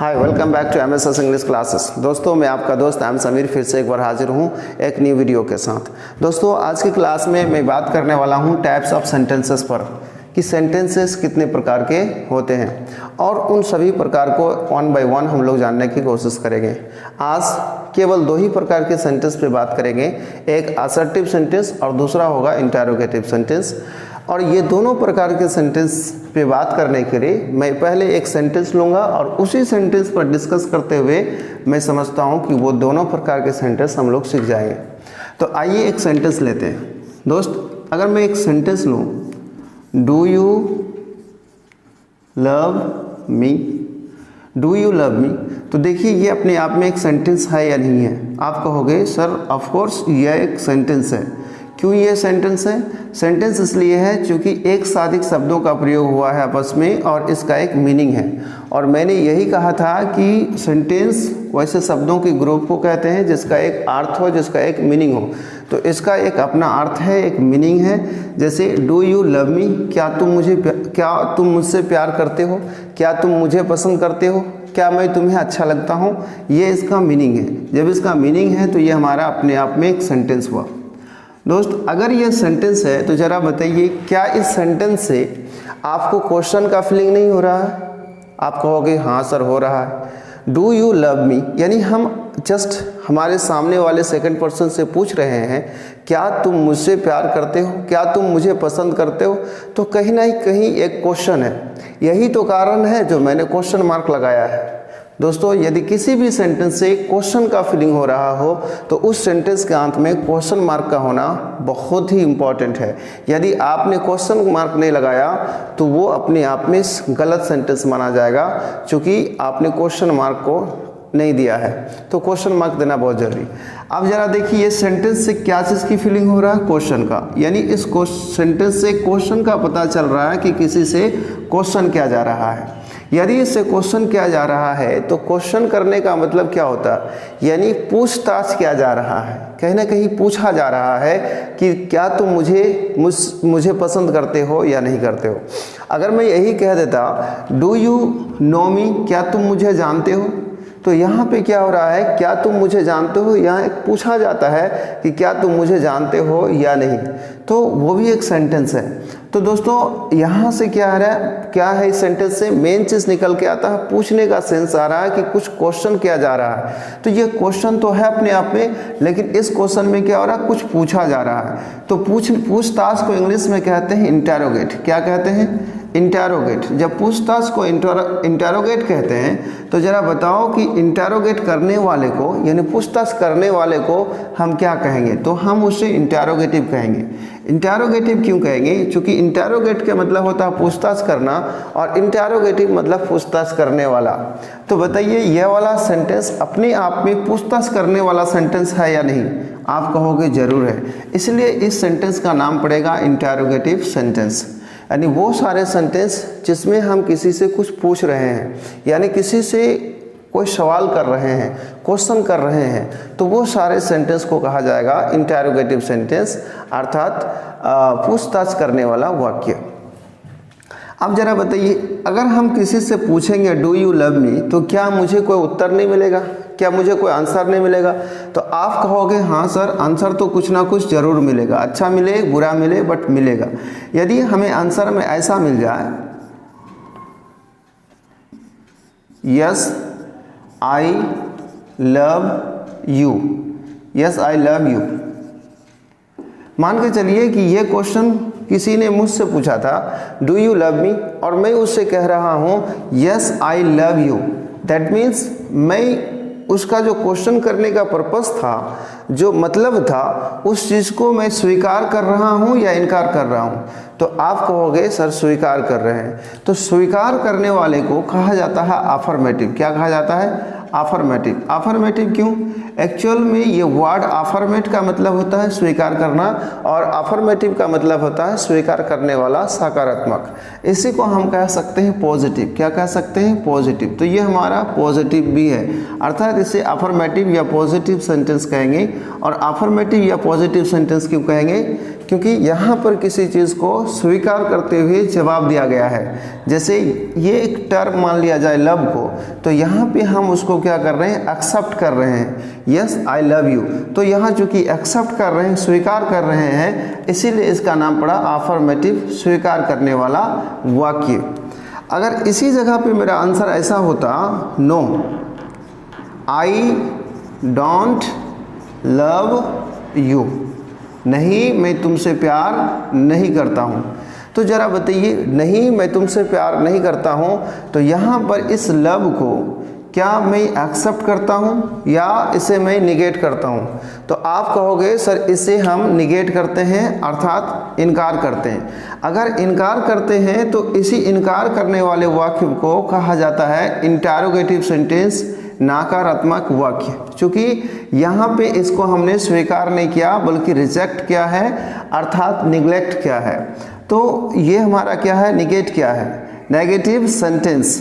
Hi, welcome back to MSS English classes. दोस्तों, मैं आपका दोस्त एम समीर फिर से एक बार हाजिर हूँ एक न्यू वीडियो के साथ। दोस्तों, आज की क्लास में मैं बात करने वाला हूँ टाइप्स ऑफ सेंटेंसेस पर, कि सेंटेंसेस कितने प्रकार के होते हैं और उन सभी प्रकार को वन बाय वन हम लोग जानने की कोशिश करेंगे। आज केवल दो ही प्रकार के सेंटेंस पे बात करेंगे, एक असर्टिव सेंटेंस और दूसरा होगा इंटरोगेटिव सेंटेंस। और ये दोनों प्रकार के सेंटेंस पे बात करने के लिए मैं पहले एक सेंटेंस लूँगा और उसी सेंटेंस पर डिस्कस करते हुए मैं समझता हूँ कि वो दोनों प्रकार के सेंटेंस हम लोग सीख जाएंगे। तो आइए एक सेंटेंस लेते हैं। दोस्त, अगर मैं एक सेंटेंस लूँ, do you love me, do you love me, तो देखिए ये अपने आप में एक सेंटेंस है या नहीं है। आप कहोगे सर ऑफ कोर्स यह एक सेंटेंस है। क्यों ये सेंटेंस है? सेंटेंस इसलिए है क्योंकि एक से अधिक शब्दों का प्रयोग हुआ है आपस में और इसका एक मीनिंग है। और मैंने यही कहा था कि सेंटेंस वैसे शब्दों के ग्रुप को कहते हैं जिसका एक अर्थ हो, जिसका एक मीनिंग हो। तो इसका एक अपना अर्थ है, एक मीनिंग है। जैसे डू यू लव मी, क्या तुम मुझसे प्यार करते हो, क्या तुम मुझे पसंद करते हो, क्या मैं तुम्हें अच्छा लगता हूँ, ये इसका मीनिंग है। जब इसका मीनिंग है तो ये हमारा अपने आप में एक सेंटेंस हुआ। दोस्त, अगर ये सेंटेंस है तो ज़रा बताइए, क्या इस सेंटेंस से आपको क्वेश्चन का फीलिंग नहीं हो रहा है? आप कहोगे हाँ सर हो रहा है। डू यू लव मी यानी हम जस्ट हमारे सामने वाले सेकंड पर्सन से पूछ रहे हैं क्या तुम मुझसे प्यार करते हो, क्या तुम मुझे पसंद करते हो। तो कहीं ना कहीं एक क्वेश्चन है। यही तो कारण है जो मैंने क्वेश्चन मार्क लगाया है। दोस्तों, यदि किसी भी सेंटेंस से क्वेश्चन का फीलिंग हो रहा हो तो उस सेंटेंस के अंत में क्वेश्चन मार्क का होना बहुत ही इम्पॉर्टेंट है। यदि आपने क्वेश्चन मार्क नहीं लगाया तो वो अपने आप में गलत सेंटेंस माना जाएगा, क्योंकि आपने क्वेश्चन मार्क को नहीं दिया है। तो क्वेश्चन मार्क देना बहुत जरूरी। अब जरा देखिए, ये सेंटेंस से क्या चीज़ की फीलिंग हो रहा है? क्वेश्चन का। यानी इस सेंटेंस से क्वेश्चन का पता चल रहा है कि किसी से क्वेश्चन किया जा रहा है। यदि इससे क्वेश्चन किया जा रहा है तो क्वेश्चन करने का मतलब क्या होता है? यानी पूछताछ किया जा रहा है, कहीं ना कहीं पूछा जा रहा है कि क्या तुम मुझे पसंद करते हो या नहीं करते हो। अगर मैं यही कह देता डू यू नो मी, क्या तुम मुझे जानते हो, तो यहाँ पे क्या हो रहा है? क्या तुम मुझे जानते हो, यहाँ एक पूछा जाता है कि क्या तुम मुझे जानते हो या नहीं। तो वो भी एक सेंटेंस है। तो दोस्तों, यहाँ से क्या है इस सेंटेंस से मेन चीज़ निकल के आता है, पूछने का सेंस आ रहा है कि कुछ क्वेश्चन किया जा रहा है। तो ये क्वेश्चन तो है अपने आप में, लेकिन इस क्वेश्चन में क्या हो रहा है? कुछ पूछा जा रहा है। तो पूछताछ को इंग्लिश में कहते हैं इंटरोगेट। क्या कहते हैं? इंटरोगेट। जब पूछताछ को इंटरोगेट कहते हैं तो ज़रा बताओ कि इंटरोगेट करने वाले को यानी पूछताछ करने वाले को हम क्या कहेंगे? तो हम उसे इंटरोगेटिव कहेंगे। इंटरोगेटिव क्यों कहेंगे? क्योंकि इंटरोगेट का मतलब होता है पूछताछ करना और इंटरोगेटिव मतलब पूछताछ करने वाला। तो बताइए, यह वाला सेंटेंस अपने आप में पूछताछ करने वाला सेंटेंस है या नहीं? आप कहोगे जरूर है। इसलिए इस सेंटेंस का नाम पड़ेगा इंटरोगेटिव सेंटेंस। यानी वो सारे सेंटेंस जिसमें हम किसी से कुछ पूछ रहे हैं, यानी किसी से कोई सवाल कर रहे हैं, क्वेश्चन कर रहे हैं, तो वो सारे सेंटेंस को कहा जाएगा इंटरोगेटिव सेंटेंस, अर्थात पूछताछ करने वाला वाक्य। अब जरा बताइए, अगर हम किसी से पूछेंगे डू यू लव मी, तो क्या मुझे कोई उत्तर नहीं मिलेगा? क्या मुझे कोई आंसर नहीं मिलेगा? तो आप कहोगे हाँ सर, आंसर तो कुछ ना कुछ जरूर मिलेगा, अच्छा मिले बुरा मिले बट मिलेगा। यदि हमें आंसर में ऐसा मिल जाए yes I love you, yes I love you, मान के चलिए कि ये क्वेश्चन किसी ने मुझसे पूछा था डू यू लव मी, और मैं उससे कह रहा हूँ yes I love you. That means मैं उसका जो क्वेश्चन करने का पर्पस था, जो मतलब था, उस चीज़ को मैं स्वीकार कर रहा हूँ या इनकार कर रहा हूँ। तो आप कहोगे सर स्वीकार कर रहे हैं। तो स्वीकार करने वाले को कहा जाता है अफर्मेटिव। क्या कहा जाता है? अफर्मेटिव। अफर्मेटिव क्यों? एक्चुअल में ये वर्ड अफर्मेट का मतलब होता है स्वीकार करना और अफर्मेटिव का मतलब होता है स्वीकार करने वाला सकारात्मक। इसी को हम कह सकते हैं पॉजिटिव। क्या कह सकते हैं? पॉजिटिव। तो ये हमारा पॉजिटिव भी है, अर्थात इसे अफर्मेटिव या पॉजिटिव सेंटेंस कहेंगे। और अफर्मेटिव या पॉजिटिव सेंटेंस क्यों कहेंगे? क्योंकि यहाँ पर किसी चीज़ को स्वीकार करते हुए जवाब दिया गया है। जैसे ये एक टर्म मान लिया जाए लव को, तो यहाँ पे हम उसको क्या कर रहे हैं, एक्सेप्ट कर रहे हैं, यस आई लव यू। तो यहाँ चूँकि एक्सेप्ट कर रहे हैं, स्वीकार कर रहे हैं, इसीलिए इसका नाम पड़ा अफर्मेटिव, स्वीकार करने वाला वाक्य। अगर इसी जगह पे मेरा आंसर ऐसा होता, no I don't love you, नहीं मैं तुमसे प्यार नहीं करता हूँ, तो ज़रा बताइए, नहीं मैं तुमसे प्यार नहीं करता हूँ, तो यहाँ पर इस लव को क्या मैं एक्सेप्ट करता हूँ या इसे मैं निगेट करता हूँ? तो आप कहोगे सर इसे हम निगेट करते हैं, अर्थात इनकार करते हैं। अगर इनकार करते हैं तो इसी इनकार करने वाले वाक्य को कहा जाता है इंटरोगेटिव सेंटेंस, नकारात्मक वाक्य। चूँकि यहाँ पे इसको हमने स्वीकार नहीं किया बल्कि रिजेक्ट किया है, अर्थात निगलेक्ट किया है, तो ये हमारा क्या है, निगेट किया है, नेगेटिव सेंटेंस।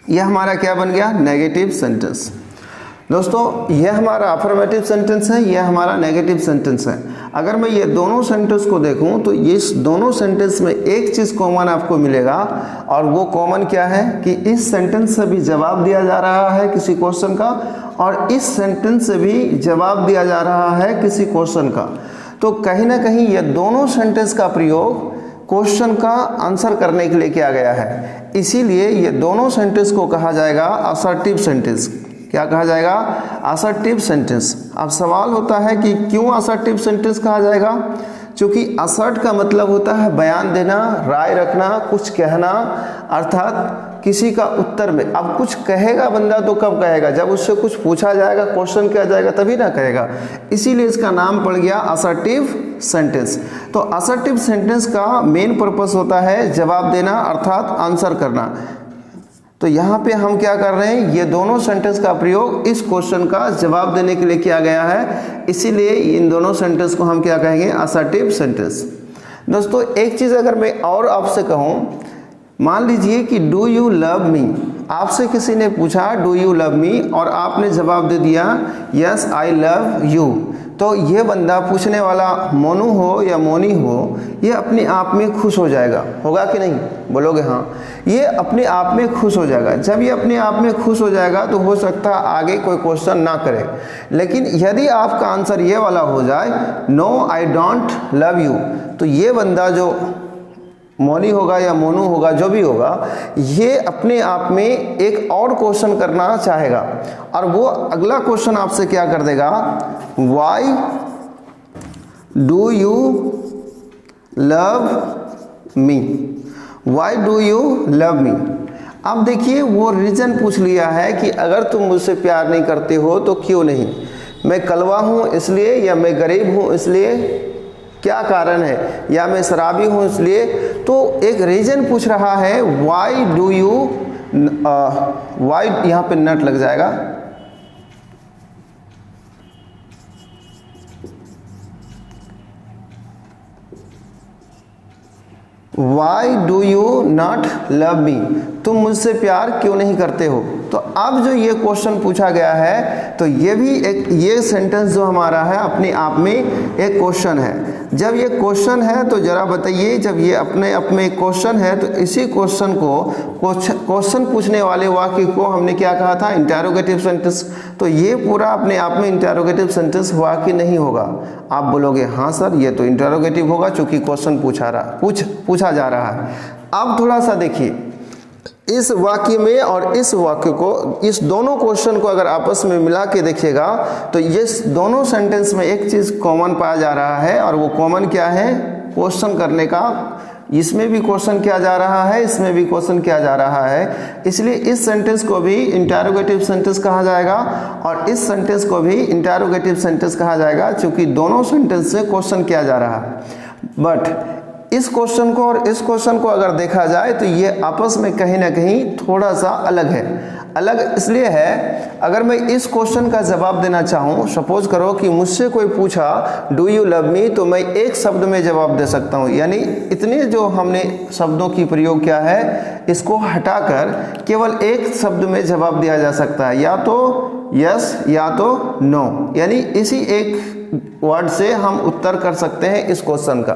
यह हमारा क्या बन गया, नेगेटिव सेंटेंस। दोस्तों यह हमारा अफर्मेटिव सेंटेंस है, यह हमारा नेगेटिव सेंटेंस है। अगर मैं ये दोनों सेंटेंस को देखूं तो इस दोनों सेंटेंस में एक चीज़ कॉमन आपको मिलेगा, और वो कॉमन क्या है कि इस सेंटेंस से भी जवाब दिया जा रहा है किसी क्वेश्चन का, और इस सेंटेंस से भी जवाब दिया जा रहा है किसी क्वेश्चन का। तो कहीं ना कहीं ये दोनों सेंटेंस का प्रयोग क्वेश्चन का आंसर करने के लिए किया गया है, इसीलिए ये दोनों सेंटेंस को कहा जाएगा असर्टिव सेंटेंस। क्या कहा जाएगा, असर्टिव सेंटेंस। अब सवाल होता है कि क्यों असर्टिव सेंटेंस कहा जाएगा? क्योंकि असर्ट का मतलब होता है बयान देना, राय रखना, कुछ कहना, अर्थात किसी का उत्तर में। अब कुछ कहेगा बंदा तो कब कहेगा, जब उससे कुछ पूछा जाएगा, क्वेश्चन किया जाएगा तभी ना कहेगा, इसीलिए इसका नाम पड़ गया असर्टिव सेंटेंस। तो असर्टिव सेंटेंस का मेन पर्पस होता है जवाब देना, अर्थात आंसर करना। तो यहाँ पे हम क्या कर रहे हैं, ये दोनों सेंटेंस का प्रयोग इस क्वेश्चन का जवाब देने के लिए किया गया है, इसीलिए इन दोनों सेंटेंस को हम क्या कहेंगे, असर्टिव सेंटेंस। दोस्तों एक चीज़ अगर मैं और आपसे कहूँ, मान लीजिए कि डू यू लव मी, आपसे किसी ने पूछा डू यू लव मी और आपने जवाब दे दिया यस आई लव यू, तो ये बंदा पूछने वाला मोनू हो या मोनी हो, ये अपने आप में खुश हो जाएगा, होगा कि नहीं, बोलोगे हाँ। ये अपने आप में खुश हो जाएगा। जब ये अपने आप में खुश हो जाएगा तो हो सकता है आगे कोई क्वेश्चन ना करे। लेकिन यदि आपका आंसर ये वाला हो जाए no I don't love you, तो ये बंदा जो मोनी होगा या मोनू होगा, जो भी होगा, ये अपने आप में एक और क्वेश्चन करना चाहेगा, और वो अगला क्वेश्चन आपसे क्या कर देगा, why do you love me, why do you love me. अब देखिए वो रीज़न पूछ लिया है कि अगर तुम मुझसे प्यार नहीं करते हो तो क्यों नहीं, मैं कलवा हूँ इसलिए, या मैं गरीब हूँ इसलिए, क्या कारण है, या मैं शराबी हूँ इसलिए। तो एक रीज़न पूछ रहा है, वाई डू यू, वाई यहाँ पे नट लग जाएगा, why do you not love me, तुम मुझसे प्यार क्यों नहीं करते हो। तो अब जो ये क्वेश्चन पूछा गया है, तो ये भी एक, ये सेंटेंस जो हमारा है अपने आप में एक क्वेश्चन है। जब ये क्वेश्चन है तो ज़रा बताइए, जब ये अपने आप में क्वेश्चन है तो इसी क्वेश्चन को, क्वेश्चन पूछने वाले वाक्य को हमने क्या कहा था, इंटरोगेटिव सेंटेंस। तो ये पूरा अपने आप में इंटरोगेटिव सेंटेंस वाक्य नहीं होगा। आप बोलोगे हाँ सर ये तो इंटरोगेटिव होगा चूँकि क्वेश्चन पूछा जा रहा है। अब थोड़ा सा देखिए इस वाक्य में और इस वाक्य को, इस दोनों क्वेश्चन को अगर आपस में मिला के देखिएगा तो ये दोनों सेंटेंस में एक चीज़ कॉमन पाया जा रहा है, और वो कॉमन क्या है, क्वेश्चन करने का। इसमें भी क्वेश्चन किया जा रहा है, इसमें भी क्वेश्चन किया जा रहा है, इसलिए इस सेंटेंस को भी इंटरोगेटिव सेंटेंस कहा जाएगा और इस सेंटेंस को भी इंटरोगेटिव सेंटेंस कहा जाएगा, क्योंकि दोनों सेंटेंस से क्वेश्चन किया जा रहा है। बट इस क्वेश्चन को और इस क्वेश्चन को अगर देखा जाए तो ये आपस में कहीं ना कहीं थोड़ा सा अलग है। अलग इसलिए है, अगर मैं इस क्वेश्चन का जवाब देना चाहूँ, सपोज करो कि मुझसे कोई पूछा डू यू लव मी, तो मैं एक शब्द में जवाब दे सकता हूँ, यानी इतने जो हमने शब्दों की प्रयोग किया है इसको हटाकर केवल एक शब्द में जवाब दिया जा सकता है, या तो यस या तो नो, यानी इसी एक वर्ड से हम उत्तर कर सकते हैं इस क्वेश्चन का।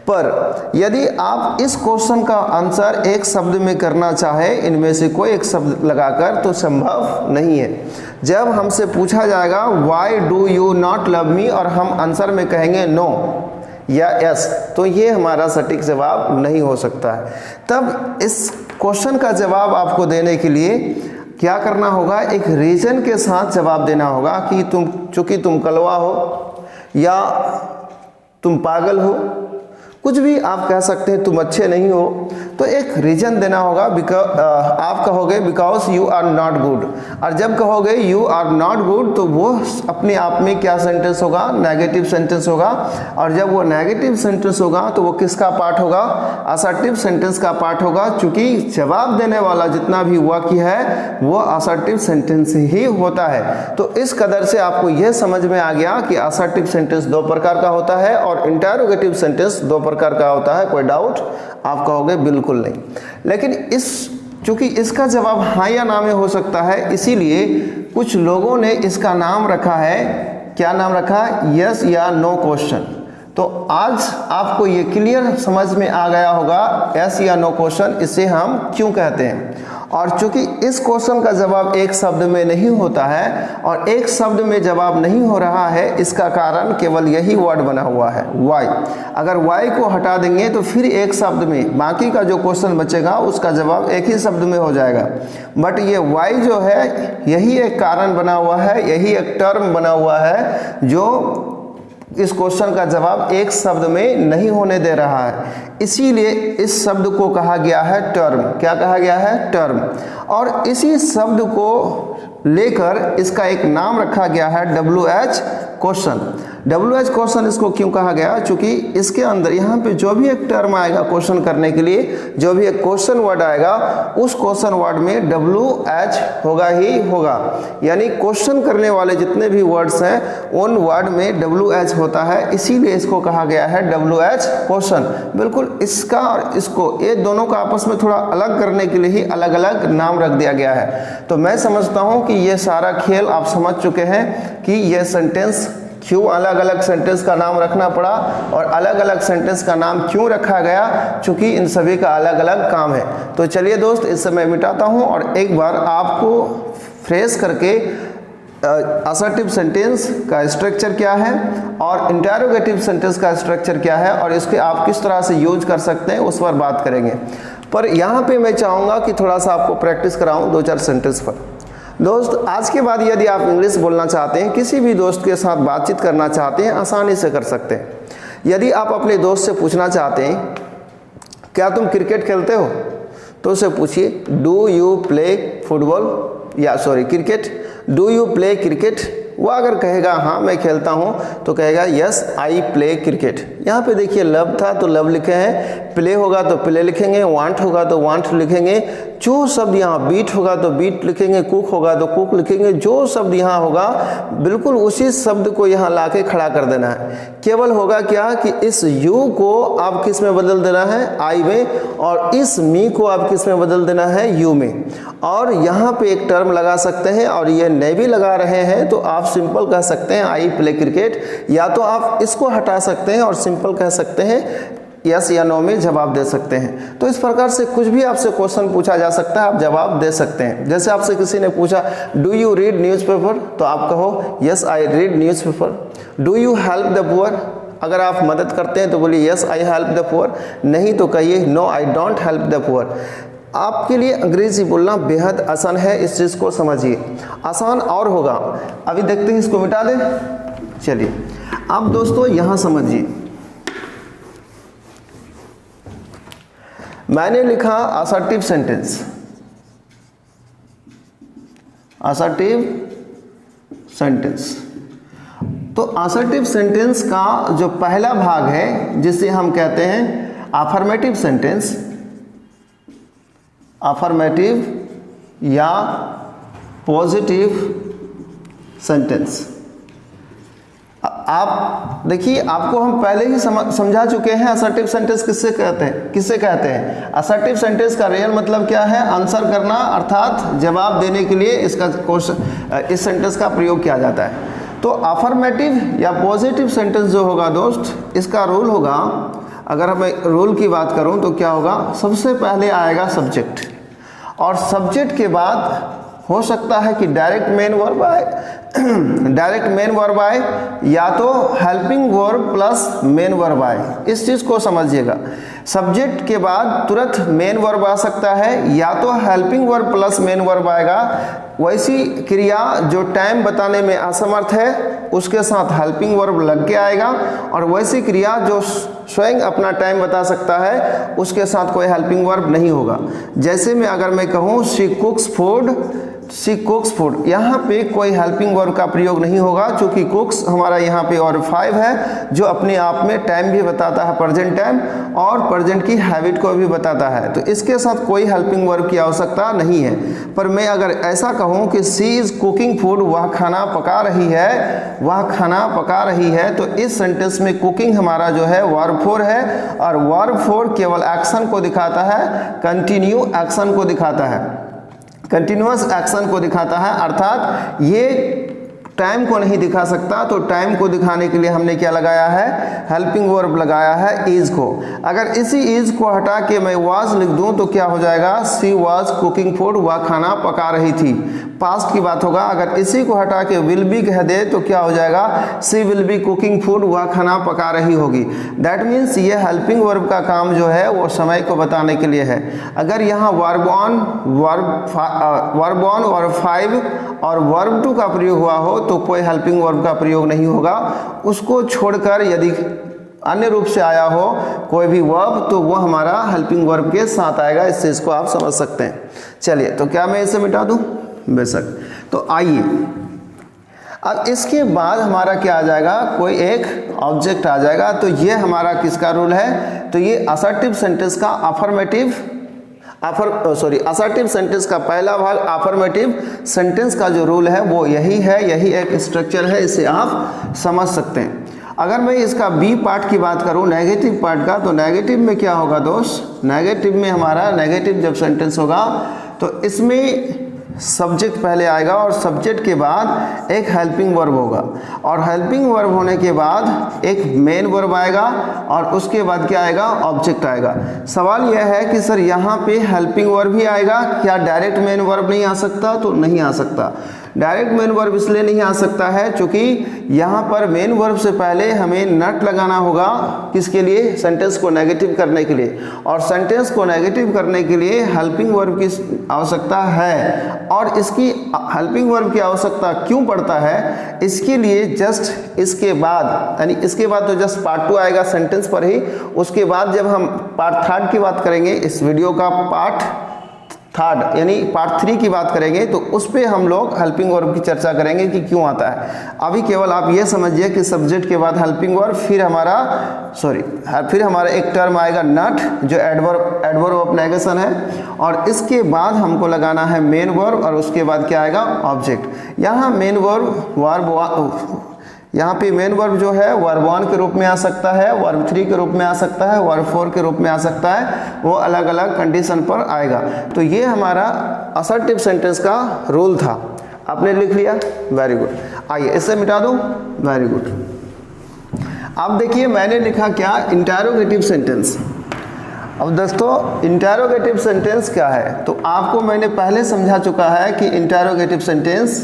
पर यदि आप इस क्वेश्चन का आंसर एक शब्द में करना चाहे, इनमें से कोई एक शब्द लगाकर, तो संभव नहीं है। जब हमसे पूछा जाएगा why do you not love me और हम आंसर में कहेंगे नो या यस, तो ये हमारा सटीक जवाब नहीं हो सकता है। तब इस क्वेश्चन का जवाब आपको देने के लिए क्या करना होगा, एक रीजन के साथ जवाब देना होगा कि चूंकि तुम कलवा हो या तुम पागल हो, कुछ भी आप कह सकते हैं, तुम अच्छे नहीं हो, तो एक रीजन देना होगा। आप कहोगे because you are not good, और जब कहोगे यू आर नॉट गुड तो वो अपने आप में क्या सेंटेंस होगा, नेगेटिव सेंटेंस होगा। और जब वो नेगेटिव सेंटेंस होगा तो वो किसका पार्ट होगा, असर्टिव सेंटेंस का पार्ट होगा, क्योंकि जवाब देने वाला जितना भी वाक्य है वो असर्टिव सेंटेंस ही होता है। तो इस कदर से आपको यह समझ में आ गया कि असर्टिव सेंटेंस दो प्रकार का होता है और इंटरोगेटिव सेंटेंस दो प्रकार का होता है। कोई डाउट? आप कहोगे बिल्कुल नहीं। लेकिन चूंकि इसका जवाब हाँ या ना में हो सकता है, इसीलिए कुछ लोगों ने इसका नाम रखा है, क्या नाम रखा, यस या नो क्वेश्चन। तो आज आपको ये क्लियर समझ में आ गया होगा यस या नो क्वेश्चन इसे हम क्यों कहते हैं। और चूंकि इस क्वेश्चन का जवाब एक शब्द में नहीं होता है और एक शब्द में जवाब नहीं हो रहा है, इसका कारण केवल यही वर्ड बना हुआ है, वाई। अगर वाई को हटा देंगे तो फिर एक शब्द में बाकी का जो क्वेश्चन बचेगा उसका जवाब एक ही शब्द में हो जाएगा। बट ये वाई जो है यही एक कारण बना हुआ है, यही एक टर्म बना हुआ है जो इस क्वेश्चन का जवाब एक शब्द में नहीं होने दे रहा है। इसीलिए इस शब्द को कहा गया है टर्म। क्या कहा गया है? टर्म। और इसी शब्द को लेकर इसका एक नाम रखा गया है WH क्वेश्चन। WH क्वेश्चन इसको क्यों कहा गया? क्योंकि इसके अंदर यहाँ पे जो भी एक टर्म आएगा क्वेश्चन करने के लिए, जो भी एक क्वेश्चन वर्ड आएगा, उस क्वेश्चन वर्ड में WH होगा ही होगा। यानी क्वेश्चन करने वाले जितने भी वर्ड्स हैं उन वर्ड में WH होता है, इसीलिए इसको कहा गया है WH क्वेश्चन। बिल्कुल इसका और इसको, ये दोनों का आपस में थोड़ा अलग करने के लिए ही अलग अलग नाम रख दिया गया है। तो मैं समझता हूँ कि ये सारा खेल आप समझ चुके हैं कि ये सेंटेंस क्यों अलग अलग सेंटेंस का नाम रखना पड़ा और अलग अलग सेंटेंस का नाम क्यों रखा गया, क्योंकि इन सभी का अलग अलग काम है। तो चलिए दोस्त, इस समय मिटाता हूं और एक बार आपको फ्रेश करके असर्टिव सेंटेंस का स्ट्रक्चर क्या है और इंटरोगेटिव सेंटेंस का स्ट्रक्चर क्या है और इसके आप किस तरह से यूज कर सकते हैं उस पर बात करेंगे। पर यहाँ पे मैं चाहूँगा कि थोड़ा सा आपको प्रैक्टिस कराऊँ 2-4 सेंटेंस पर। दोस्त, आज के बाद यदि आप इंग्लिश बोलना चाहते हैं, किसी भी दोस्त के साथ बातचीत करना चाहते हैं, आसानी से कर सकते हैं। यदि आप अपने दोस्त से पूछना चाहते हैं क्या तुम क्रिकेट खेलते हो, तो उससे पूछिए डू यू प्ले फुटबॉल या cricket, do you play cricket. वो अगर कहेगा हाँ मैं खेलता हूँ तो कहेगा यस आई प्ले क्रिकेट। यहाँ पे देखिए लव था तो लव लिखे हैं, प्ले होगा तो प्ले लिखेंगे, वांट होगा तो वांट लिखेंगे, जो शब्द यहाँ बीट होगा तो बीट लिखेंगे, कुक होगा तो कुक लिखेंगे, जो शब्द यहाँ होगा बिल्कुल उसी शब्द को यहाँ लाके खड़ा कर देना है। केवल होगा क्या कि इस यू को आप किस में बदल देना है, आई में, और इस मी को आप किस में बदल देना है, यू में। और यहाँ पे एक टर्म लगा सकते हैं और ये नहीं भी लगा रहे हैं तो आप सिंपल कह सकते हैं आई प्ले क्रिकेट, या तो आप इसको हटा सकते हैं और सिंपल कह सकते हैं यस या नो में जवाब दे सकते हैं। तो इस प्रकार से कुछ भी आपसे क्वेश्चन पूछा जा सकता है, आप जवाब दे सकते हैं। जैसे आपसे किसी ने पूछा डू यू रीड न्यूज़पेपर, तो आप कहो yes I read newspaper. Do you help the poor, अगर आप मदद करते हैं तो बोलिए yes I help the poor, नहीं तो कहिए no I don't help the poor. आपके लिए अंग्रेजी बोलना बेहद आसान है, इस चीज़ को समझिए। आसान और होगा, अभी देखते हैं, इसको मिटा दें। चलिए अब दोस्तों यहाँ समझिए, मैंने लिखा असर्टिव सेंटेंस, असर्टिव सेंटेंस। तो असर्टिव सेंटेंस का जो पहला भाग है जिसे हम कहते हैं अफर्मेटिव सेंटेंस, अफर्मेटिव या पॉजिटिव सेंटेंस। आप देखिए, आपको हम पहले ही समझा चुके हैं असर्टिव सेंटेंस किससे कहते हैं। असर्टिव सेंटेंस का रियल मतलब क्या है, आंसर करना, अर्थात जवाब देने के लिए इसका क्वेश्चन, इस सेंटेंस का प्रयोग किया जाता है। तो अफर्मेटिव या पॉजिटिव सेंटेंस जो होगा दोस्त, इसका रूल होगा, अगर मैं रूल की बात करूं तो क्या होगा, सबसे पहले आएगा सब्जेक्ट, और सब्जेक्ट के बाद हो सकता है कि डायरेक्ट मेन वर्ब आए, डायरेक्ट मेन वर्ब आए, या तो helping verb plus main verb आए। इस चीज़ को समझिएगा, सब्जेक्ट के बाद तुरंत मेन वर्ब आ सकता है, या तो helping verb plus main verb आएगा। वैसी क्रिया जो टाइम बताने में असमर्थ है उसके साथ हेल्पिंग वर्ब लग के आएगा, और वैसी क्रिया जो स्वयं अपना टाइम बता सकता है उसके साथ कोई हेल्पिंग वर्ब नहीं होगा। जैसे में अगर मैं कहूँ शी कुक्स फूड, शी कुक्स फूड, यहाँ पे कोई हेल्पिंग वर्ब का प्रयोग नहीं होगा, क्योंकि कुक्स हमारा यहाँ पे और 5 है जो अपने आप में टाइम भी बताता है, प्रेजेंट टाइम, और प्रेजेंट की हैबिट को भी बताता है, तो इसके साथ कोई हेल्पिंग वर्ब की आवश्यकता नहीं है। पर मैं अगर ऐसा कहूँ कि शी इज़ कुकिंग फूड, वह खाना पका रही है, वह खाना पका रही है, तो इस सेंटेंस में कुकिंग हमारा जो है वर्ब 4 है, और वर्ब 4 केवल एक्शन को दिखाता है, कंटिन्यू एक्शन को दिखाता है, कंटिन्यूअस एक्शन को दिखाता है, अर्थात ये टाइम को नहीं दिखा सकता। तो टाइम को दिखाने के लिए हमने क्या लगाया है, हेल्पिंग वर्ब लगाया है इज को। अगर इसी इज को हटा के मैं वाज लिख दूं तो क्या हो जाएगा, शी वाज कुकिंग फूड, वह खाना पका रही थी, पास्ट की बात होगा। अगर इसी को हटा के विल बी कह दे तो क्या हो जाएगा, she will be cooking food, वह खाना पका रही होगी। दैट मीन्स ये हेल्पिंग वर्ब का काम जो है वो समय को बताने के लिए है। अगर यहाँ वर्ब ऑन, वर्ब 5 और वर्ब 2 का प्रयोग हुआ हो तो कोई हेल्पिंग वर्ब का प्रयोग नहीं होगा। उसको छोड़कर यदि अन्य रूप से आया हो कोई भी वर्ब तो वो हमारा हेल्पिंग वर्ब के साथ आएगा। इस चीज़ को आप समझ सकते हैं। चलिए, तो क्या मैं इसे मिटा दूं? बेशक। तो आइए अब इसके बाद हमारा क्या आ जाएगा, कोई एक ऑब्जेक्ट आ जाएगा। तो ये हमारा किसका रूल है, तो ये असर्टिव सेंटेंस का असर्टिव सेंटेंस का पहला भाग अफर्मेटिव सेंटेंस का जो रूल है वो यही है, यही एक स्ट्रक्चर है, इसे आप समझ सकते हैं। अगर मैं इसका बी पार्ट की बात करूं, नेगेटिव पार्ट का, तो नेगेटिव में क्या होगा दोस्त, नेगेटिव में हमारा नेगेटिव जब सेंटेंस होगा तो इसमें सब्जेक्ट पहले आएगा और सब्जेक्ट के बाद एक हेल्पिंग वर्ब होगा, और हेल्पिंग वर्ब होने के बाद एक मेन वर्ब आएगा, और उसके बाद क्या आएगा, ऑब्जेक्ट आएगा। सवाल यह है कि सर यहाँ पे हेल्पिंग वर्ब भी आएगा क्या, डायरेक्ट मेन वर्ब नहीं आ सकता? तो नहीं आ सकता। डायरेक्ट मेन वर्ब इसलिए नहीं आ सकता है क्योंकि यहाँ पर मेन वर्ब से पहले हमें नट लगाना होगा, किसके लिए, सेंटेंस को नेगेटिव करने के लिए, और सेंटेंस को नेगेटिव करने के लिए हेल्पिंग वर्ब की आवश्यकता है। और इसकी हेल्पिंग वर्ब की आवश्यकता क्यों पड़ता है, इसके लिए जस्ट इसके बाद, यानी इसके बाद तो जस्ट पार्ट 2 आएगा सेंटेंस पर ही, उसके बाद जब हम पार्ट 3 की बात करेंगे, इस वीडियो का पार्ट 3 यानी पार्ट 3 की बात करेंगे, तो उस पर हम लोग हेल्पिंग वर्ब की चर्चा करेंगे कि क्यों आता है। अभी केवल आप ये समझिए कि सब्जेक्ट के बाद हेल्पिंग वर्ब, फिर हमारा एक टर्म आएगा नट जो एडवर्ब ऑफ नेगेशन है, और इसके बाद हमको लगाना है मेन वर्ब, और उसके बाद क्या आएगा, ऑब्जेक्ट। यहाँ मेन वर्ब यहाँ पे मेन वर्ब जो है वर्ब 1 के रूप में आ सकता है, वर्ब 3 के रूप में आ सकता है, वर्ब 4 के रूप में आ सकता है, वो अलग अलग कंडीशन पर आएगा। तो ये हमारा असर्टिव सेंटेंस का रूल था। आपने लिख लिया, वेरी गुड। आइए इसे मिटा दूं, वेरी गुड। अब देखिए मैंने लिखा क्या, इंटरोगेटिव सेंटेंस। अब दोस्तों इंटरोगेटिव सेंटेंस क्या है, तो आपको मैंने पहले समझा चुका है कि इंटरोगेटिव सेंटेंस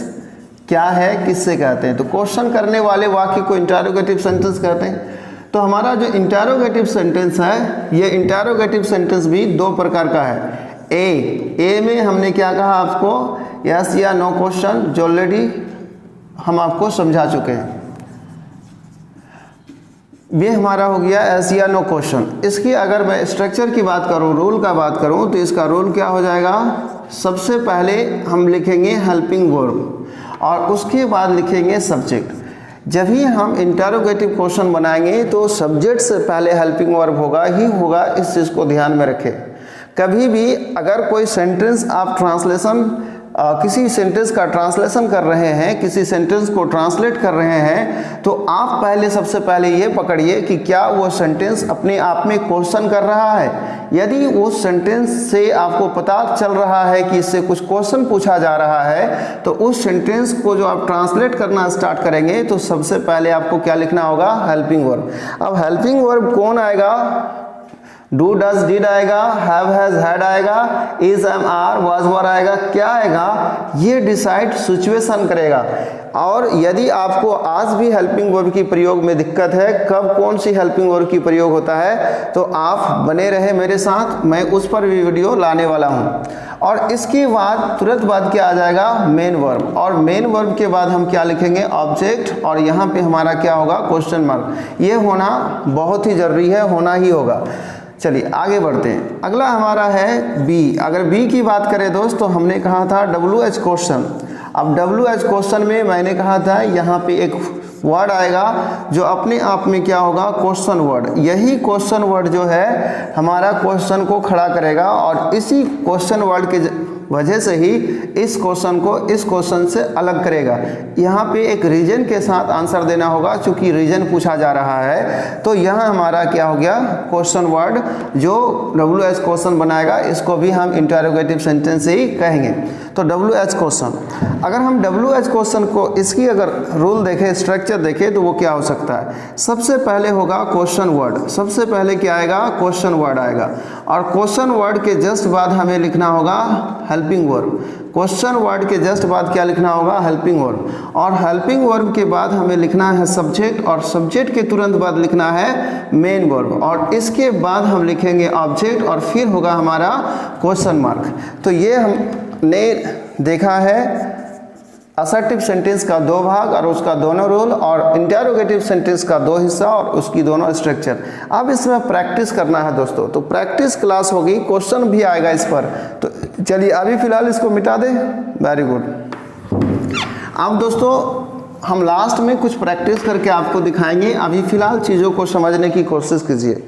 क्या है, किससे कहते हैं। तो क्वेश्चन करने वाले वाक्य को इंटरोगेटिव सेंटेंस कहते हैं। तो हमारा जो इंटरोगेटिव सेंटेंस है, ये इंटरोगेटिव सेंटेंस भी 2 प्रकार का है। ए में हमने क्या कहा आपको, यस या नो क्वेश्चन, जो ऑलरेडी हम आपको समझा चुके हैं। ये हमारा हो गया यस या नो क्वेश्चन। इसकी अगर मैं स्ट्रक्चर की बात करूं, रूल का बात करूं, तो इसका रूल क्या हो जाएगा, सबसे पहले हम लिखेंगे हेल्पिंग वर्ब और उसके बाद लिखेंगे सब्जेक्ट। जब भी हम इंटरोगेटिव क्वेश्चन बनाएंगे तो सब्जेक्ट से पहले हेल्पिंग वर्ब होगा ही होगा, इस चीज़ को ध्यान में रखें। कभी भी अगर कोई सेंटेंस आप ट्रांसलेशन किसी सेंटेंस का ट्रांसलेशन कर रहे हैं, किसी सेंटेंस को ट्रांसलेट कर रहे हैं, तो आप पहले सबसे पहले ये पकड़िए कि क्या वो सेंटेंस अपने आप में क्वेश्चन कर रहा है। यदि उस सेंटेंस से आपको पता चल रहा है कि इससे कुछ क्वेश्चन पूछा जा रहा है, तो उस सेंटेंस को जो आप ट्रांसलेट करना स्टार्ट करेंगे तो सबसे पहले आपको क्या लिखना होगा, हेल्पिंग वर्ब। अब हेल्पिंग वर्ब कौन आएगा, डू डज डिड आएगा, हैव हैज हैड आएगा, is am are was were आएगा, क्या आएगा, ये डिसाइड सिचुएशन करेगा। और यदि आपको आज भी हेल्पिंग वर्ब की प्रयोग में दिक्कत है, कब कौन सी हेल्पिंग वर्ब की प्रयोग होता है, तो आप बने रहे मेरे साथ, मैं उस पर भी वीडियो लाने वाला हूँ। और इसके बाद तुरंत बाद क्या आ जाएगा, मेन वर्ब। और मेन वर्ब के बाद हम क्या लिखेंगे, ऑब्जेक्ट, और यहाँ पे हमारा क्या होगा, क्वेश्चन मार्क। ये होना बहुत ही जरूरी है, होना ही होगा। चलिए आगे बढ़ते हैं। अगला हमारा है बी। अगर बी की बात करें दोस्त, तो हमने कहा था WH क्वेश्चन। अब WH क्वेश्चन में मैंने कहा था यहाँ पे एक वर्ड आएगा जो अपने आप में क्या होगा, क्वेश्चन वर्ड। यही क्वेश्चन वर्ड जो है हमारा क्वेश्चन को खड़ा करेगा, और इसी क्वेश्चन वर्ड के वजह से ही इस क्वेश्चन को इस क्वेश्चन से अलग करेगा। यहाँ पे एक रीजन के साथ आंसर देना होगा, चूंकि रीजन पूछा जा रहा है। तो यहाँ हमारा क्या हो गया, क्वेश्चन वर्ड जो WH क्वेश्चन बनाएगा, इसको भी हम इंटरोगेटिव सेंटेंस ही कहेंगे। तो WH क्वेश्चन, अगर हम WH क्वेश्चन को इसकी अगर रूल देखें, स्ट्रक्चर देखें, तो वो क्या हो सकता है। सबसे पहले होगा क्वेश्चन वर्ड। सबसे पहले क्या आएगा, क्वेश्चन वर्ड आएगा, और क्वेश्चन वर्ड के जस्ट बाद हमें लिखना होगा हेल्पिंग वर्ब। क्वेश्चन वर्ड के जस्ट बाद क्या लिखना होगा, हेल्पिंग वर्ब। और हेल्पिंग वर्ब के बाद हमें लिखना है सब्जेक्ट, और सब्जेक्ट के तुरंत बाद लिखना है मेन वर्ब, और इसके बाद हम लिखेंगे ऑब्जेक्ट, और फिर होगा हमारा क्वेश्चन मार्क। तो ये हमने देखा है असर्टिव सेंटेंस का दो भाग और उसका दोनों रूल, और इंटरोगेटिव सेंटेंस का दो हिस्सा और उसकी दोनों स्ट्रक्चर। अब इसमें प्रैक्टिस करना है दोस्तों, तो प्रैक्टिस क्लास होगी, क्वेश्चन भी आएगा इस पर। तो चलिए अभी फिलहाल इसको मिटा दें। Very good. अब दोस्तों हम लास्ट में कुछ प्रैक्टिस करके आपको दिखाएंगे, अभी फिलहाल चीज़ों को समझने की कोशिश कीजिए।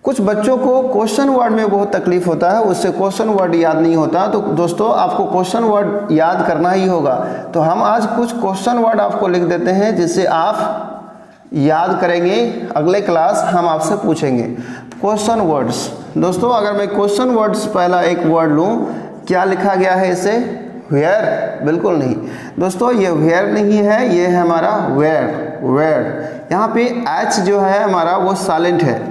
कुछ बच्चों को क्वेश्चन वर्ड में बहुत तकलीफ होता है, उससे क्वेश्चन वर्ड याद नहीं होता। तो दोस्तों आपको क्वेश्चन वर्ड याद करना ही होगा। तो हम आज कुछ क्वेश्चन वर्ड आपको लिख देते हैं जिससे आप याद करेंगे, अगले क्लास हम आपसे पूछेंगे। क्वेश्चन वर्ड्स दोस्तों, अगर मैं क्वेश्चन वर्ड्स पहला एक वर्ड लूँ, क्या लिखा गया है इसे, वेयर, बिल्कुल नहीं दोस्तों, ये वेयर नहीं है, ये है हमारा वेयर। वेयर यहाँ पे एच जो है हमारा वो साइलेंट है।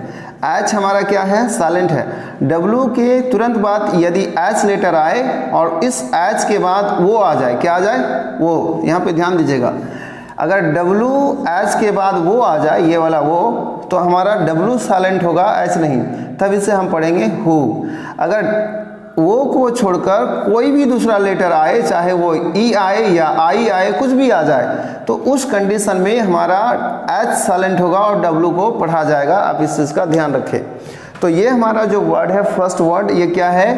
एच हमारा क्या है, साइलेंट है। W के तुरंत बाद यदि एच लेटर आए और इस एच के बाद वो आ जाए, क्या आ जाए, वो, यहाँ पे ध्यान दीजिएगा। अगर W एच के बाद वो आ जाए, ये वाला वो, तो हमारा W साइलेंट होगा, एच नहीं, तब इसे हम पढ़ेंगे हु। अगर वो को छोड़कर कोई भी दूसरा लेटर आए, चाहे वो ई आए या आई आए, कुछ भी आ जाए, तो उस कंडीशन में हमारा एच साइलेंट होगा और डब्लू को पढ़ा जाएगा। आप इस चीज़ का ध्यान रखें। तो ये हमारा जो वर्ड है, फर्स्ट वर्ड, ये क्या है,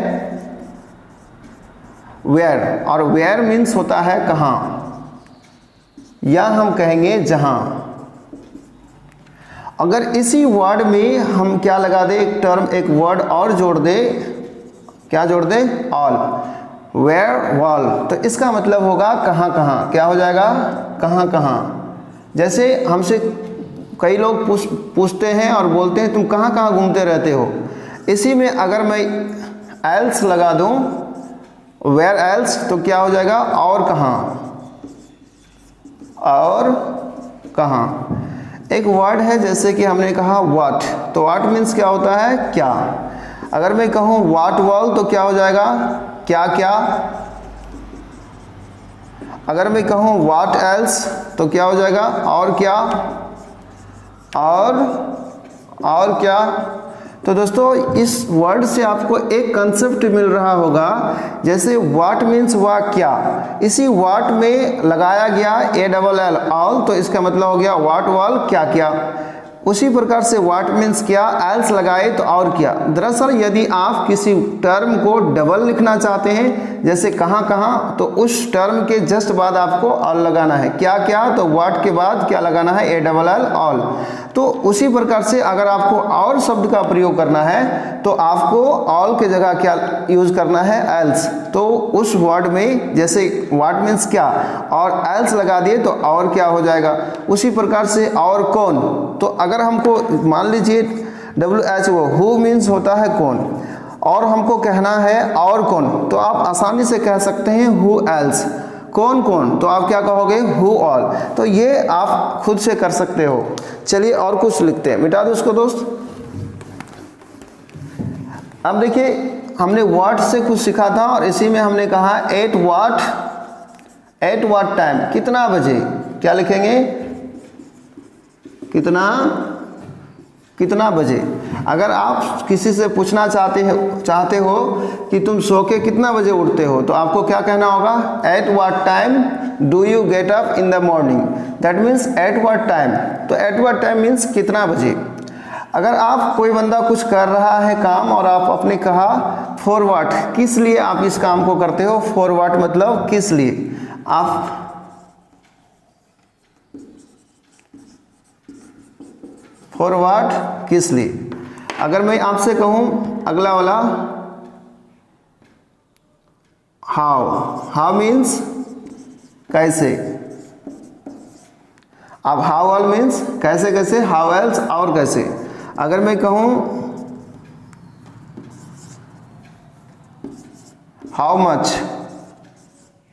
वेयर। और वेयर मीन्स होता है कहाँ, या हम कहेंगे जहाँ। अगर इसी वर्ड में हम क्या लगा दे, एक टर्म, एक वर्ड और जोड़ दे, क्या जोड़ दे, ऑल, वेयर वॉल, तो इसका मतलब होगा कहाँ कहाँ, क्या हो जाएगा, कहाँ कहाँ। जैसे हमसे कई लोग पूछते हैं और बोलते हैं तुम कहाँ कहाँ घूमते रहते हो। इसी में अगर मैं एल्स लगा दूं, वेयर एल्स, तो क्या हो जाएगा, और कहाँ, और कहाँ। एक वर्ड है जैसे कि हमने कहा व्हाट, तो व्हाट मीन्स क्या होता है, क्या। अगर मैं कहूँ व्हाट वॉल, तो क्या हो जाएगा, क्या क्या। अगर मैं कहूँ व्हाट एल्स, तो क्या हो जाएगा, और क्या, और क्या। तो दोस्तों इस वर्ड से आपको एक कंसेप्ट मिल रहा होगा, जैसे व्हाट मीन्स वह क्या, इसी व्हाट में लगाया गया ALL ऑल, तो इसका मतलब हो गया व्हाट वॉल, क्या क्या। उसी प्रकार से व्हाट मीन्स क्या, एल्स लगाए तो और क्या। दरअसल यदि आप किसी टर्म को डबल लिखना चाहते हैं, जैसे कहाँ कहाँ, तो उस टर्म के जस्ट बाद आपको ऑल लगाना है, क्या क्या, तो व्हाट के बाद क्या लगाना है, ALL ऑल। तो उसी प्रकार से अगर आपको और शब्द का प्रयोग करना है तो आपको ऑल के जगह क्या यूज करना है, एल्स। तो उस वर्ड में जैसे व्हाट मीन्स क्या और एल्स लगा दिए तो और क्या हो जाएगा। उसी प्रकार से और कौन, तो अगर हमको मान लीजिए WHO हु मीन्स होता है कौन, और हमको कहना है और कौन, तो आप आसानी से कह सकते हैं हु एल्स। कौन कौन, तो आप क्या कहोगे हु ऑल। तो ये आप खुद से कर सकते हो। चलिए और कुछ लिखते हैं, मिटा दो उसको दोस्त। अब देखिए हमने व्हाट से कुछ सीखा था और इसी में हमने कहा एट व्हाट टाइम, कितना बजे, क्या लिखेंगे, कितना बजे। अगर आप किसी से पूछना चाहते हो कि तुम सो के कितना बजे उठते हो, तो आपको क्या कहना होगा, at what time do you get up in the morning. That means at what time, तो एट व्हाट टाइम मीन्स कितना बजे। अगर आप कोई बंदा कुछ कर रहा है काम और आप अपने कहा फॉर व्हाट, किस लिए आप इस काम को करते हो, फॉर व्हाट मतलब किस लिए, आप फॉर व्हाट किस लिए। अगर मैं आपसे कहूं अगला वाला हाउ मीन्स कैसे। अब हाउ ऑल मीन्स कैसे कैसे, हाउ एल्स और कैसे। अगर मैं कहूं हाउ मच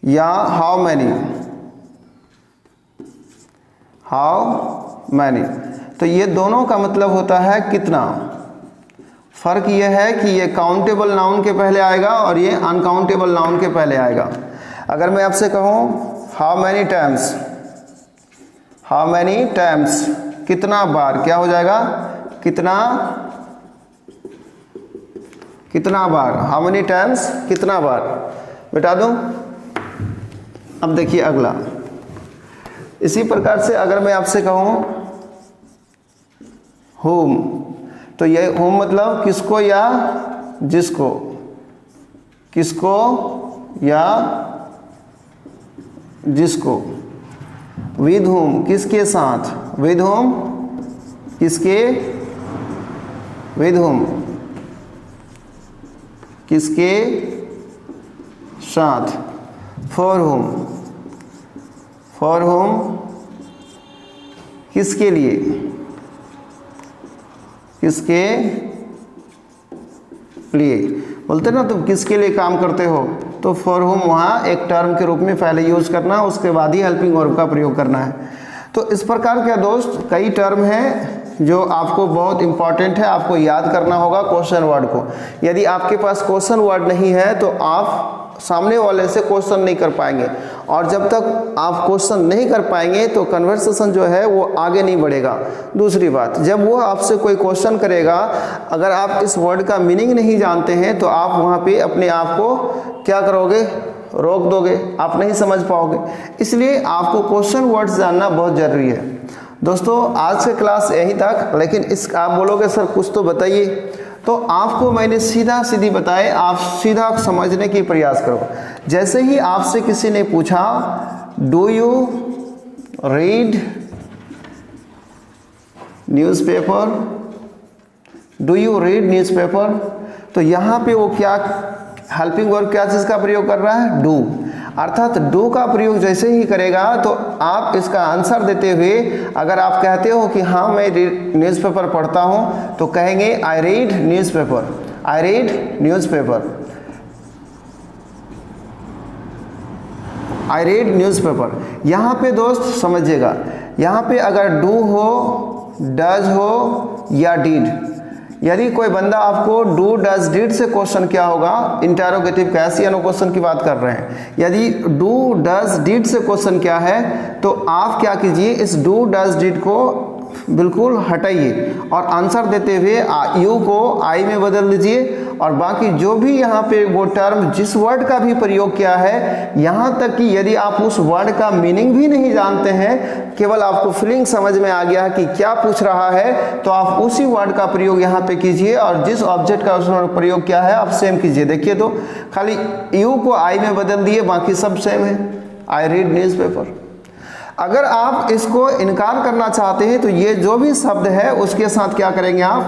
या हाउ मैनी, तो ये दोनों का मतलब होता है कितना। फर्क ये है कि ये काउंटेबल नाउन के पहले आएगा और ये अनकाउंटेबल नाउन के पहले आएगा। अगर मैं आपसे कहूँ हाउ मैनी टाइम्स, कितना बार, क्या हो जाएगा, कितना बार, हाउ मैनी टाइम्स कितना बार। बिठा दूं। अब देखिए अगला, इसी प्रकार से अगर मैं आपसे कहूँ होम, तो ये होम मतलब किसको या जिसको, किसको या जिसको। विद होम किसके साथ, विद होम किसके, विद होम किसके साथ। फॉर होम किसके लिए, किसके लिए। बोलते ना तुम किसके लिए काम करते हो, तो फॉर होम वहाँ एक टर्म के रूप में पहले यूज करना, उसके बाद ही हेल्पिंग वर्ब का प्रयोग करना है। तो इस प्रकार के दोस्त कई टर्म हैं जो आपको बहुत इंपॉर्टेंट है, आपको याद करना होगा क्वेश्चन वर्ड को। यदि आपके पास क्वेश्चन वर्ड नहीं है तो आप सामने वाले से क्वेश्चन नहीं कर पाएंगे, और जब तक आप क्वेश्चन नहीं कर पाएंगे तो कन्वर्सेशन जो है वो आगे नहीं बढ़ेगा। दूसरी बात, जब वो आपसे कोई क्वेश्चन करेगा, अगर आप इस वर्ड का मीनिंग नहीं जानते हैं तो आप वहाँ पे अपने आप को क्या करोगे, रोक दोगे, आप नहीं समझ पाओगे। इसलिए आपको क्वेश्चन वर्ड्स जानना बहुत ज़रूरी है। दोस्तों आज के क्लास यहीं तक, लेकिन इस आप बोलोगे सर कुछ तो बताइए, तो आपको मैंने सीधा सीधी बताए, आप सीधा समझने की प्रयास करो। जैसे ही आपसे किसी ने पूछा do you read newspaper, do you read newspaper, तो यहाँ पे वो क्या हेल्पिंग वर्ब क्या चीज़ का प्रयोग कर रहा है, डू। अर्थात डू का प्रयोग जैसे ही करेगा तो आप इसका आंसर देते हुए अगर आप कहते हो कि हाँ मैं न्यूज़पेपर पढ़ता हूँ, तो कहेंगे आई रीड न्यूज़पेपर, आई रीड न्यूज़पेपर, आई रीड न्यूज़पेपर। यहाँ पे दोस्त समझिएगा, यहाँ पे अगर डू हो, डज हो या डिड, यदि कोई बंदा आपको डू डज डिड से क्वेश्चन क्या होगा, इंटरोगेटिव कैसी क्वेश्चन की बात कर रहे हैं, यदि डू डज डिड से क्वेश्चन क्या है तो आप क्या कीजिए, इस डू डज डिड को बिल्कुल हटाइए और आंसर देते हुए यू को आई में बदल दीजिए, और बाकी जो भी यहाँ पे वो टर्म जिस वर्ड का भी प्रयोग किया है, यहाँ तक कि यदि आप उस वर्ड का मीनिंग भी नहीं जानते हैं, केवल आपको फीलिंग समझ में आ गया है कि क्या पूछ रहा है, तो आप उसी वर्ड का प्रयोग यहाँ पे कीजिए, और जिस ऑब्जेक्ट का उसने प्रयोग किया है आप सेम कीजिए। देखिए तो खाली यू को आई में बदल दिए, बाकी सब सेम है, आई रीड न्यूज़पेपर। अगर आप इसको इनकार करना चाहते हैं तो ये जो भी शब्द है उसके साथ क्या करेंगे आप,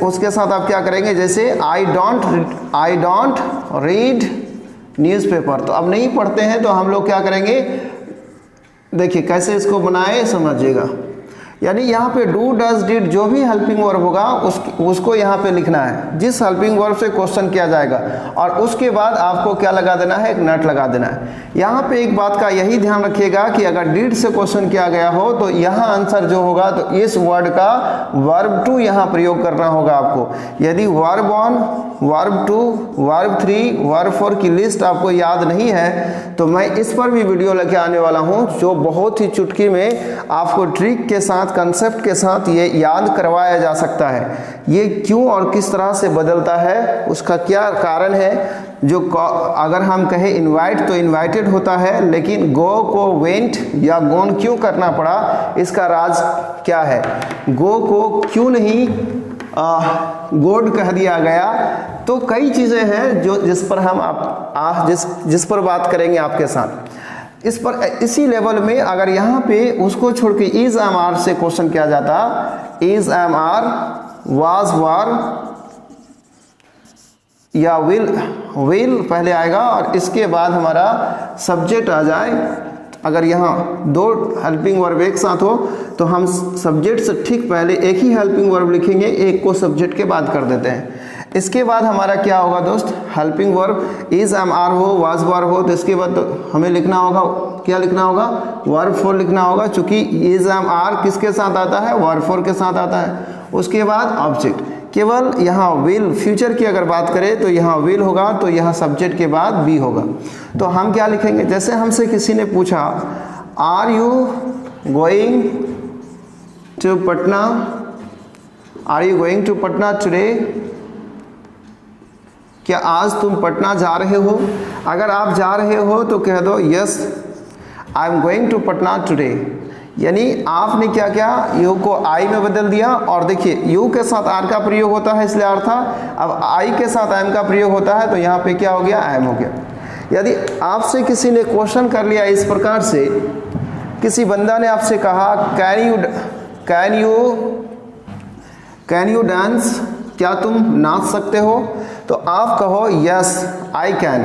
उसके साथ आप क्या करेंगे, जैसे आई डोंट रीड न्यूज़पेपर, तो अब नहीं पढ़ते हैं तो हम लोग क्या करेंगे, देखिए कैसे इसको बनाए समझिएगा। यानी यहाँ पे डू डज डिड जो भी हेल्पिंग वर्ब होगा उसको यहाँ पे लिखना है, जिस हेल्पिंग वर्ब से क्वेश्चन किया जाएगा, और उसके बाद आपको क्या लगा देना है, एक नट लगा देना है। यहाँ पे एक बात का यही ध्यान रखिएगा कि अगर डिड से क्वेश्चन किया गया हो तो यहाँ आंसर जो होगा तो इस वर्ड का वर्ब टू यहाँ प्रयोग करना होगा आपको। यदि वर्ब 1, वर्ब 2, वर्ब 3, वर्ब 4 की लिस्ट आपको याद नहीं है तो मैं इस पर भी वीडियो लेके आने वाला हूँ, जो बहुत ही चुटकी में आपको ट्रिक के साथ, कंसेप्ट के साथ ये याद करवाया जा सकता है। ये क्यों और किस तरह से बदलता है, उसका क्या कारण है। जो अगर हम कहें इनवाइट तो इनवाइटेड होता है, लेकिन गो को वेंट या गोन क्यों करना पड़ा, इसका राज क्या है। गो को क्यों नहीं गोड कह दिया गया, तो कई चीज़ें हैं जो जिस पर हम जिस पर बात करेंगे आपके साथ। इस पर इसी लेवल में अगर यहाँ पे उसको छोड़ के इज एम आर से क्वेश्चन किया जाता, is am are, was were या विल पहले आएगा और इसके बाद हमारा सब्जेक्ट आ जाए। अगर यहाँ दो हेल्पिंग वर्ब एक साथ हो तो हम सब्जेक्ट से ठीक पहले एक ही हेल्पिंग वर्ब लिखेंगे, एक को सब्जेक्ट के बाद कर देते हैं। इसके बाद हमारा क्या होगा दोस्त, helping verb is am are हो, वाज वर हो, तो इसके बाद तो हमें लिखना होगा, क्या लिखना होगा, वर्ब 4 लिखना होगा, चूंकि इज एम आर किसके साथ आता है, वर्ब 4 के साथ आता है। उसके बाद ऑब्जेक्ट, केवल यहाँ विल, फ्यूचर की अगर बात करें तो यहाँ विल होगा, तो यहाँ सब्जेक्ट के बाद बी होगा। तो हम क्या लिखेंगे, जैसे हमसे किसी ने पूछा are you going to Patna, are you going to Patna today, क्या आज तुम पटना जा रहे हो। अगर आप जा रहे हो तो कह दो yes I am going to Patna today. यानी आपने क्या किया, यू को आई में बदल दिया, और देखिए यू के साथ आर का प्रयोग होता है इसलिए आर था, अब आई के साथ एम का प्रयोग होता है तो यहाँ पे क्या हो गया, एम हो गया। यदि आपसे किसी ने क्वेश्चन कर लिया इस प्रकार से, किसी बंदा ने आपसे कहा कैन यू डांस, क्या तुम नाच सकते हो, तो आप कहो यस आई कैन।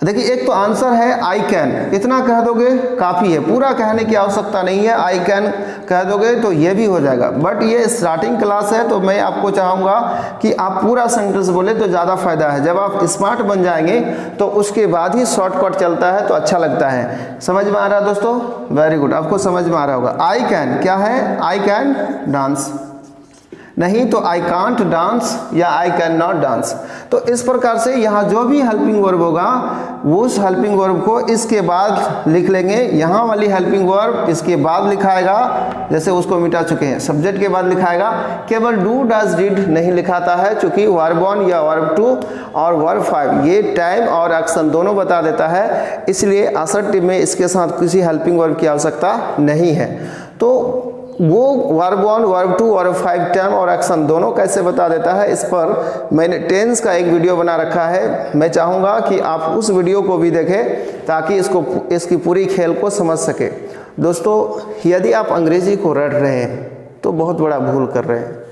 देखिए एक तो आंसर है आई कैन, इतना कह दोगे काफ़ी है, पूरा कहने की आवश्यकता नहीं है, आई कैन कह दोगे तो ये भी हो जाएगा। बट ये स्टार्टिंग क्लास है तो मैं आपको चाहूँगा कि आप पूरा सेंटेंस बोले तो ज़्यादा फायदा है। जब आप स्मार्ट बन जाएंगे तो उसके बाद ही शॉर्टकट चलता है तो अच्छा लगता है। समझ में आ रहा है दोस्तों, वेरी गुड, आपको समझ में आ रहा होगा। आई कैन क्या है, आई कैन डांस, नहीं तो आई कांट डांस या आई कैन नॉट डांस। तो इस प्रकार से यहाँ जो भी हेल्पिंग वर्ब होगा वो उस हेल्पिंग वर्ब को इसके बाद लिख लेंगे, यहाँ वाली हेल्पिंग वर्ब इसके बाद लिखाएगा, जैसे उसको मिटा चुके हैं, सब्जेक्ट के बाद लिखाएगा। केवल डू डज डिड नहीं लिखाता है, चूंकि वर्ब 1 या वर्ब 2 और वर्ब 5 ये टाइम और एक्शन दोनों बता देता है, इसलिए असर्टिव में इसके साथ किसी हेल्पिंग वर्ब की आवश्यकता नहीं है। तो वो वर्ब 1, वर्ब 2, वर्ब 5 टाइम और एक्शन दोनों कैसे बता देता है, इस पर मैंने टेंस का एक वीडियो बना रखा है। मैं चाहूँगा कि आप उस वीडियो को भी देखें ताकि इसकी पूरी खेल को समझ सके। दोस्तों यदि आप अंग्रेजी को रट रहे हैं तो बहुत बड़ा भूल कर रहे हैं।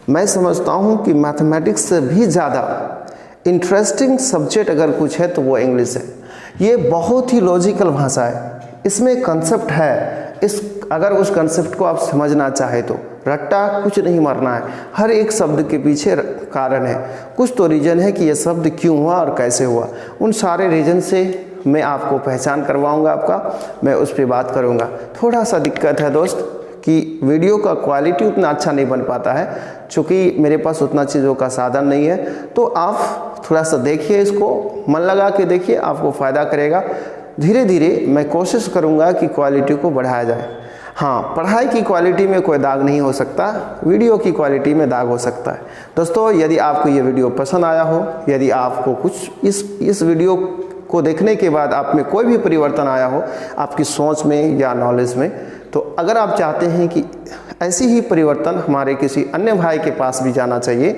मैं समझता हूँ कि मैथमेटिक्स से भी ज़्यादा इंटरेस्टिंग सब्जेक्ट अगर कुछ है तो वो इंग्लिश है। ये बहुत ही लॉजिकल भाषा है, इसमें कंसेप्ट है, अगर उस कंसेप्ट को आप समझना चाहे तो रट्टा कुछ नहीं मारना है, हर एक शब्द के पीछे कारण है, कुछ तो रीज़न है कि यह शब्द क्यों हुआ और कैसे हुआ। उन सारे रीज़न से मैं आपको पहचान करवाऊंगा, मैं उस पर बात करूंगा। थोड़ा सा दिक्कत है दोस्त कि वीडियो का क्वालिटी उतना अच्छा नहीं बन पाता है, चूँकि मेरे पास उतना चीज़ों का साधन नहीं है। तो आप थोड़ा सा देखिए, इसको मन लगा के देखिए, आपको फ़ायदा करेगा। धीरे धीरे मैं कोशिश करूंगा कि क्वालिटी को बढ़ाया जाए। हाँ, पढ़ाई की क्वालिटी में कोई दाग नहीं हो सकता, वीडियो की क्वालिटी में दाग हो सकता है। दोस्तों यदि आपको ये वीडियो पसंद आया हो, यदि आपको कुछ इस वीडियो को देखने के बाद आप में कोई भी परिवर्तन आया हो आपकी सोच में या नॉलेज में, तो अगर आप चाहते हैं कि ऐसी ही परिवर्तन हमारे किसी अन्य भाई के पास भी जाना चाहिए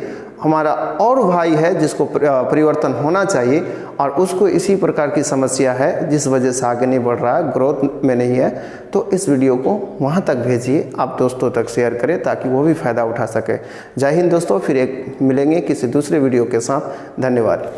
हमारा और भाई है जिसको परिवर्तन होना चाहिए और उसको इसी प्रकार की समस्या है जिस वजह से आगे नहीं बढ़ रहा है, ग्रोथ में नहीं है, तो इस वीडियो को वहाँ तक भेजिए, आप दोस्तों तक शेयर करें ताकि वो भी फ़ायदा उठा सके। जय हिंद दोस्तों, फिर एक मिलेंगे किसी दूसरे वीडियो के साथ। धन्यवाद।